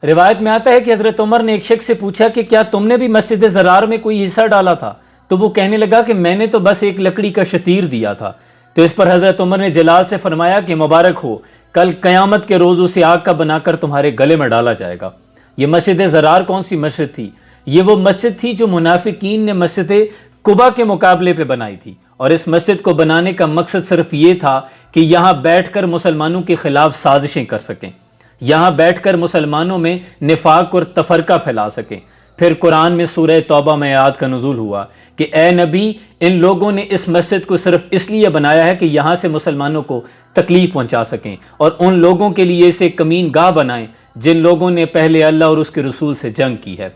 रिवायत में आता है कि हजरत उमर ने एक शख्स से पूछा कि क्या तुमने भी मस्जिद ज़रार में कोई हिस्सा डाला था? तो वो कहने लगा कि मैंने तो बस एक लकड़ी का शतीर दिया था। तो इस पर हजरत उमर ने जलाल से फरमाया कि मुबारक हो, कल क़यामत के रोज़ उसे आग का बनाकर तुम्हारे गले में डाला जाएगा। ये मस्जिद ज़रार कौन सी मस्जिद थी? ये वो मस्जिद थी जो मुनाफिकीन ने मस्जिद कुबा के मुकाबले पे बनाई थी, और इस मस्जिद को बनाने का मकसद सिर्फ ये था कि यहाँ बैठकर मुसलमानों के खिलाफ साजिशें कर सकें, यहाँ बैठकर मुसलमानों में निफाक और तफरका फैला सकें। फिर कुरान में सूरह तौबा में आयत का नुज़ूल हुआ कि ए नबी, इन लोगों ने इस मस्जिद को सिर्फ इसलिए बनाया है कि यहाँ से मुसलमानों को तकलीफ पहुँचा सकें, और उन लोगों के लिए इसे कमीन गाह बनाएं जिन लोगों ने पहले अल्लाह और उसके रसूल से जंग की है।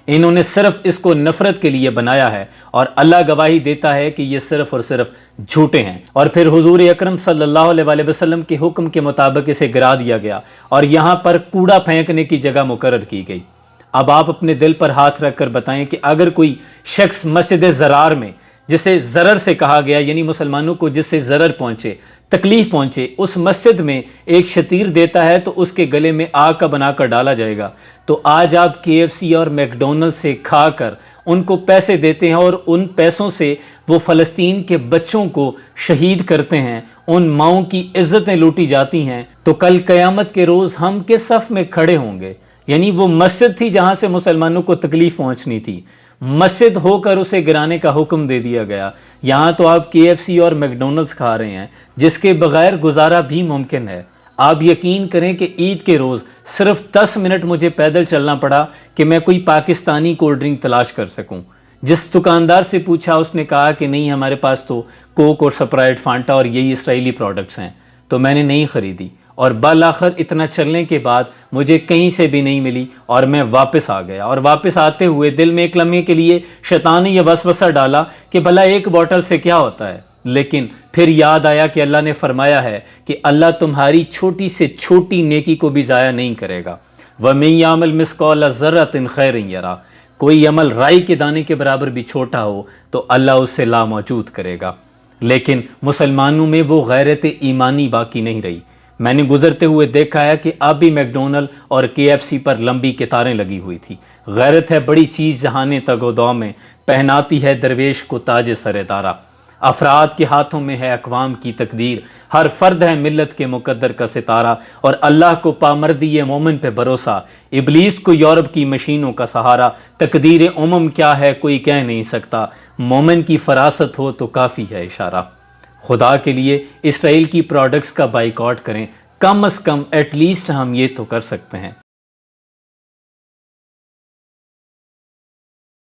इन्होंने सिर्फ इसको नफरत के लिए बनाया है, और अल्लाह गवाही देता है कि ये सिर्फ और सिर्फ झूठे हैं। और फिर हुजूर अकरम सल्लल्लाहु अलैहि वसल्लम के हुक्म के मुताबिक इसे गिरा दिया गया और यहाँ पर कूड़ा फेंकने की जगह मुकर्रर की गई। अब आप अपने दिल पर हाथ रखकर बताएं कि अगर कोई शख्स मस्जिद ज़रार में, जिसे ज़रर से कहा गया, यानी मुसलमानों को जिससे ज़रर पहुँचे, तकलीफ पहुँचे, उस मस्जिद में एक शतीर देता है तो उसके गले में आग का बनाकर डाला जाएगा। तो आज आप KFC और मैकडोनल्ड से खाकर उनको पैसे देते हैं और उन पैसों से वो फ़लस्तीन के बच्चों को शहीद करते हैं, उन माओं की इज़्ज़तें लूटी जाती हैं। तो कल क़यामत के रोज़ हम किस सफ़ में खड़े होंगे? यानी वो मस्जिद थी जहाँ से मुसलमानों को तकलीफ़ पहुँचनी थी, मस्जिद होकर उसे गिराने का हुक्म दे दिया गया। यहाँ तो आप KFC और मैकडोनल्ड्स खा रहे हैं, जिसके बगैर गुजारा भी मुमकिन है। आप यकीन करें कि ईद के रोज़ सिर्फ 10 मिनट मुझे पैदल चलना पड़ा कि मैं कोई पाकिस्तानी कोल्ड ड्रिंक तलाश कर सकूं। जिस दुकानदार से पूछा, उसने कहा कि नहीं, हमारे पास तो कोक और स्प्राइट, फांटा और यही इसराइली प्रोडक्ट्स हैं। तो मैंने नहीं ख़रीदी, और बल आखिर इतना चलने के बाद मुझे कहीं से भी नहीं मिली और मैं वापस आ गया। और वापस आते हुए दिल में एक लम्हे के लिए शैतान ने यह वसवसा डाला कि भला एक बोतल से क्या होता है, लेकिन फिर याद आया कि अल्लाह ने फरमाया है कि अल्लाह तुम्हारी छोटी से छोटी नेकी को भी ज़ाया नहीं करेगा। वमन यामल मिस्काल ज़र्रतिन खैरन यरा, कोई अमल राई के दाने के बराबर भी छोटा हो तो अल्लाह उससे लामौजूद करेगा। लेकिन मुसलमानों में वो गैरत ईमानी बाकी नहीं रही। मैंने गुजरते हुए देखा है कि अब भी मैकडोनल्ड और KFC पर लंबी कतारें लगी हुई थी। गैरत है बड़ी चीज़ जहाने तगोदौ में, पहनाती है दरवेश को ताज सरेदारा। अफराद के हाथों में है अक़वाम की तकदीर, हर फर्द है मिल्लत के मुकद्दर का सितारा। और अल्लाह को पामर्दी मोमिन पे भरोसा, इबलीस को यूरोप की मशीनों का सहारा। तकदीर उमम क्या है कोई कह नहीं सकता, मोमिन की फरासत हो तो काफ़ी है इशारा। खुदा के लिए इसराइल की प्रोडक्ट्स का बाइकआउट करें, कम अज़ कम एटलीस्ट हम ये तो कर सकते हैं।